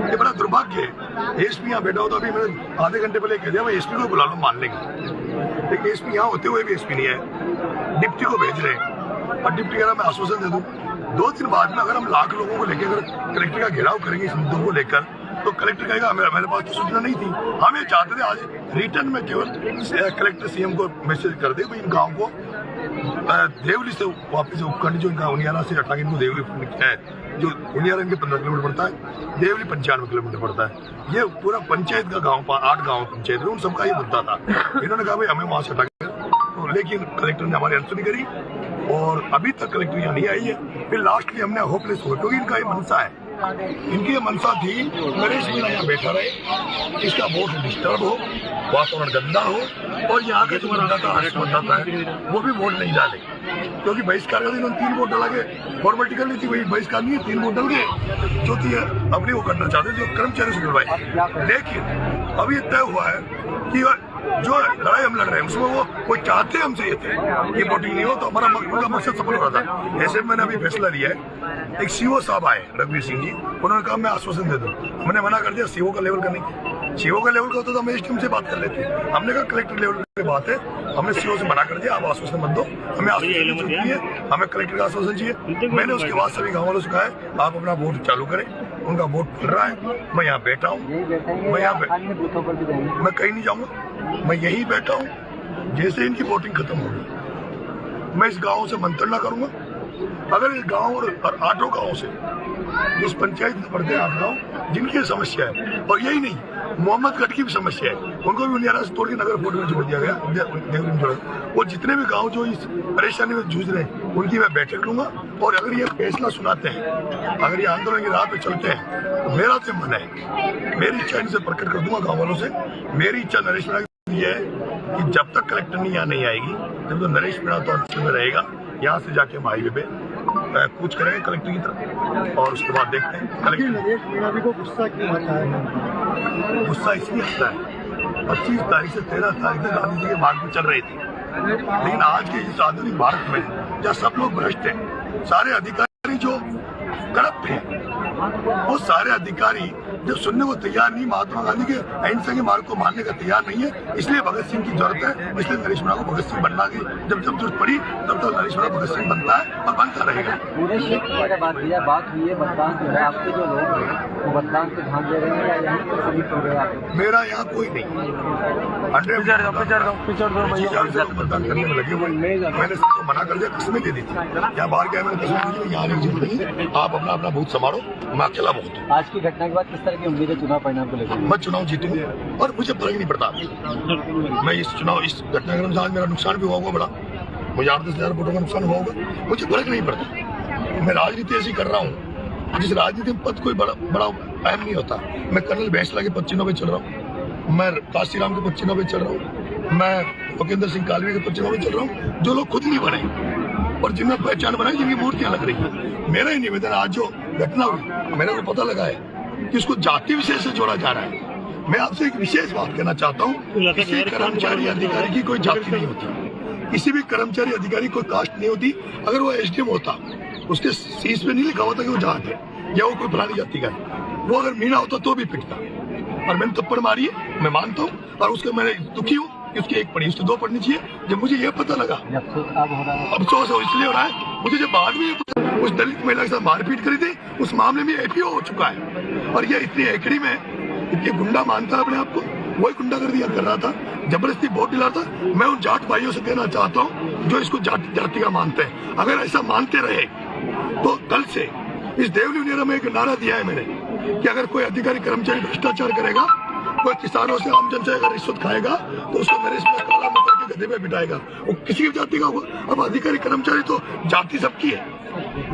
ये बड़ा दुर्भाग्य है। एसपी यहाँ बैठा हो तो अभी मैंने आधे घंटे पहले कह दिया मैं एसपी को बुला लूँ मान लेंगे, लेकिन एसपी यहाँ होते हुए भी एसपी नहीं है, डिप्टी को भेज रहे हैं और डिप्टी कह रहा मैं आश्वासन दे दूँ 2 दिन बाद में अगर हम लाख लोगों को लेकर अगर कलेक्टर का घेराव करेंगे इस मुद्दों को लेकर तो कलेक्टर कहेगा मेरे पास तो सूचना नहीं थी। हम ये चाहते थे आज रिटर्न में केवल कलेक्टर सीएम को मैसेज कर दे भाई इन गाँव को देवली से वापस उपखंड जो इनका उनियारा से हटा के इनको देवली है जो उनियारा इनके 15 किलोमीटर पड़ता है, देवली 95 किलोमीटर पड़ता है। ये पूरा पंचायत का गाँव 8 गाँव पंचायत है, उन सबका ये मुद्दा था। इन्होंने कहा भाई हमें वहाँ से हटा के, लेकिन कलेक्टर ने हमारी अनसुनी करी और अभी तक कलेक्टर यहाँ नहीं आई है। फिर लास्टली हमने होपलेस हो क्योंकि इनका ये मनसा है, इनकी ये मनसा थी नरेश मीणा यहाँ बैठा रहे, इसका वोट डिस्टर्ब हो, वातावरण गंदा हो और यहाँ का जो मतदाता मतदाता है वो भी वोट नहीं डाले क्योंकि बहिष्कार का इन्होंने 3 वोट डाला के फॉर्मेलिटी कर ली थी। वही बहिष्कार नहीं है, 3 वोट डाल गए चौथी है अपनी वो करना चाहते जो कर्मचारी से जुड़वाई। लेकिन अभी तय हुआ है कि जो लड़ाई हम लड़ रहे हैं उसमें वो चाहते हमसे ये थे कि वोटिंग नहीं हो तो हमारा उनका मकसद सफल हो रहा था। ऐसे मैंने अभी फैसला लिया है, एक सीओ साहब आए रघुवीर सिंह जी, उन्होंने कहा मैं आश्वासन दे दूं, हमने मना कर दिया सीओ का लेवल का नहीं, सीओ का लेवल का होता तो हम एसडीएम से बात कर लेते, हमने कहा कलेक्टर लेवल की बात है, हमने सीओ से मना कर दिया आप आश्वासन मत दो, हमें आश्वासन चाहिए, हमें कलेक्टर का आश्वासन चाहिए। मैंने उसके बाद सभी गाँव वालों से कहा है आप अपना वोट चालू करें, उनका वोट खुल रहा है, मैं यहाँ बैठा हूँ, मैं यहाँ मैं कहीं नहीं जाऊँगा, मैं यहीं बैठा हूँ। जैसे इनकी वोटिंग खत्म होगी मैं इस गांव से मंत्रणा करूंगा। अगर इस गांव और 8 गांव से जिस पंचायत में पड़ते हैं 8 गांव जिनकी समस्या है और यही नहीं मोहम्मदगढ़ की भी समस्या है, उनको भी उनियारा से तोड़ के नगर फोर्ट में जोड़ दिया गया। वो जितने भी गांव जो इस परेशानी में जूझ रहे हैं उनकी मैं बैठक लूंगा और अगर ये फैसला सुनाते हैं, अगर ये आंदोलन की राह पे चलते हैं तो मेरा तो मन है, मेरी इच्छा इनसे प्रकट कर दूंगा गाँव वालों से। मेरी इच्छा नरेश मीणा की है कि जब तक कलेक्टर यहाँ नहीं आएगी जब तो नरेश मीणा तो ऑफिस में रहेगा, यहाँ से जाके हम हाईवे पे कूच करेंगे कलेक्टर की तरफ और उसके बाद देखते हैं। कलेक्टर नरेश मीणा जी को गुस्सा क्यों आता है? गुस्सा इसलिए आता है 25 तारीख से 13 तारीख तक गांधी जी के मार्ग में चल रही थी, लेकिन आज के इस आधुनिक भारत में जहाँ सब लोग भ्रष्ट हैं, सारे अधिकारी जो करप्ट हैं, वो सारे अधिकारी जो सुनने को तैयार नहीं, महात्मा गांधी के अहिंसा के मार्ग को मानने का तैयार नहीं है, इसलिए भगत सिंह की जरूरत है। इसलिए नरेश मीणा को भगत सिंह बनना की जब जरूरत पड़ी तब तो नरेश मीणा भगत सिंह बनता है और बनता रहेगा। पूरे क्षेत्र में बात हुई है, मतदान जो है आपके जो लोग हैं वो मतदान पे ध्यान दे रहे हैं या यहीं पर सभी हो रहे हैं? मेरा यहाँ कोई नहीं, 100% मतदान करने में लगे हुए। मैंने सबको मना कर दिया, कसमें दे दी थी, यहाँ बाहर गया मैंने कसमें दी यहाँ नहीं जीत नहीं, आप अपना अपना बूथ संभालो, मैं अकेला बहुत हूँ। आज की घटना के बाद किस तरह की उम्मीद है चुनाव परिणाम को लेकर? मैं चुनाव जीतूंगा और मुझे फर्क नहीं पड़ता। मैं इस घटना के अनुसार मेरा नुकसान भी हुआ होगा बड़ा, मुझे 8-10 हज़ार वोटों का नुकसान हुआ होगा, मुझे फर्क नहीं पड़ता। मैं राजनीति ऐसी कर रहा हूँ जिस राजनीति में पद कोई बड़ा अहम नहीं होता। मैं कर्नल बैंसला के पद चिन्हों पे चल रहा हूँ, मैं काशीराम के पद चिन्हों पे चल रहा हूँ, मैं भूपेंद्र सिंह कालवी के पद चिन्हों पे चल रहा हूँ, जो लोग खुद नहीं बने और जिनमें पहचान बनाई, जिनकी मूर्तियां लग रही है। मेरा ही निवेदन, आज जो घटना हुई मेरे को पता लगा है कि उसको जाति विशेष से जोड़ा जा रहा है। मैं आपसे एक विशेष बात कहना चाहता हूँ, किसी कर्मचारी अधिकारी की कोई जाति नहीं होती, किसी भी कर्मचारी अधिकारी कोई कास्ट नहीं होती। अगर वो एसडीएम होता उसके शीश पे नहीं लिखा होता कि वो जाट है या वो कोई पुरानी जाति का है, वो अगर मीणा होता तो भी पिटता। और मैंने थप्पड़ मारी है, मैं मानता हूँ, और उसके मैं दुखी हूँ कि उसकी 1 पड़ी, उसकी 2 पड़नी चाहिए। जब मुझे ये पता लगा, अफसोस इसलिए हो रहा है मुझे, जब बाद में उस दलित महिला के साथ मारपीट करी थी, उस मामले में एपीओ हो चुका है और ये इतनी एकड़ी में इतनी गुंडा मानता है अपने आप को, वही गुंडा कर रहा था, जबरदस्ती वोट दिला था। मैं उन जाट भाइयों से कहना चाहता हूँ जो इसको जाति का मानते हैं, अगर ऐसा मानते रहे तो कल से इस देवली उनियारा में एक नारा दिया है मैंने कि अगर कोई अधिकारी कर्मचारी भ्रष्टाचार करेगा, कोई किसानों से आम जन से अगर रिश्वत खाएगा तो उसको नरेश मीणा काला मुंह करके गधे पे बिठाएगा, वो किसी भी जाति का होगा। अब अधिकारी कर्मचारी तो जाति सबकी है,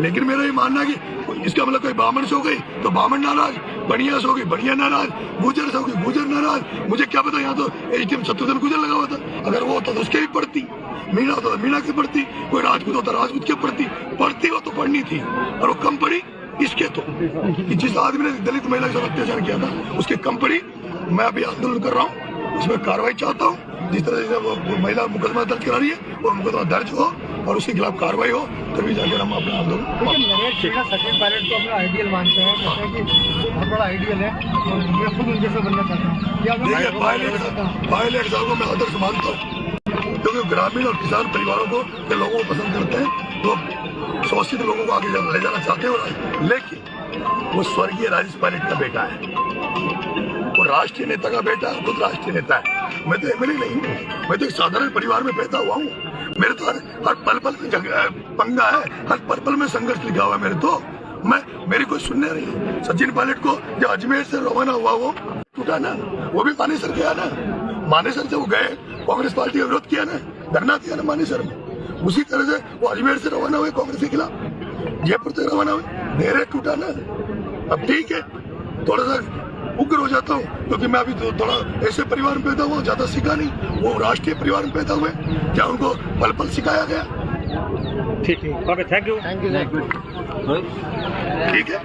लेकिन मेरा ये मानना कि इसका मतलब कोई ब्राह्मण से हो गई तो ब्राह्मण नाराज, बढ़िया से हो गई बढ़िया नाराज, गुजर से हो गई गुजर नाराज। मुझे क्या पता, यहाँ तो एसडीएम शत्रुघ्न गुजर लगा हुआ था, अगर वो होता तो उसके भी पढ़ती, मीणा होता तो मीणा की पढ़ती, कोई राजपूत होता राजपूत की पढ़ती हो तो पढ़नी थी, और वो कम पड़ी इसके तो जिस आदमी ने दलित महिला के साथ अत्याचार किया था उसके कम पड़ी। मैं अभी आंदोलन कर रहा हूँ, इसमें कार्रवाई चाहता हूँ, जिस तरह से वो महिला मुकदमा दर्ज करा रही है वो मुकदमा दर्ज हो और उसके खिलाफ कार्रवाई हो, तभी जाकर हम अपना आंदोलन। नरेश मीणा सचिन पायलट को अपना आइडियल मानते हैं, जैसे कि बहुत बड़ा आइडियल है और मैं खुद उनके से बनना चाहता हूँ। या देखिए पायलट साहब को मैं आदर्श मानता हूँ, क्योंकि ग्रामीण और किसान परिवारों को के लोगों को पसंद करते हैं, तो शोषित लोगों को आगे ले जाना चाहते हैं। लेकिन वो स्वर्गीय राजेश पायलट का बेटा है, वो राष्ट्रीय नेता का बेटा है, खुद राष्ट्रीय नेता है। मैं तो एमएलए नहीं हूँ, मैं तो एक साधारण परिवार में पैदा हुआ हूँ। मेरे तो हर पल में पंगा है, हर पल में संघर्ष लिखा हुआ है मेरे तो। मेरी कोई सुनने नहीं। सचिन पायलट को जो अजमेर से रवाना हुआ वो टूटा ना, वो भी मानेसर गया ना। मानेसर से वो गए, कांग्रेस पार्टी का विरोध किया ना, धरना दिया ना मानेसर में। उसी तरह से वो अजमेर से रवाना हुए कांग्रेस के खिलाफ, जयपुर से रवाना हुए, धैर्य टूटा ना। अब ठीक है, थोड़ा सा उग्र हो जाता हूँ, क्योंकि मैं अभी तो थोड़ा ऐसे परिवार में पैदा हुआ, ज्यादा सीखा नहीं। वो राष्ट्रीय परिवार में पैदा हुए, क्या उनको पल पल सिखाया गया? ठीक है, okay, thank you. Thank you. ठीक है।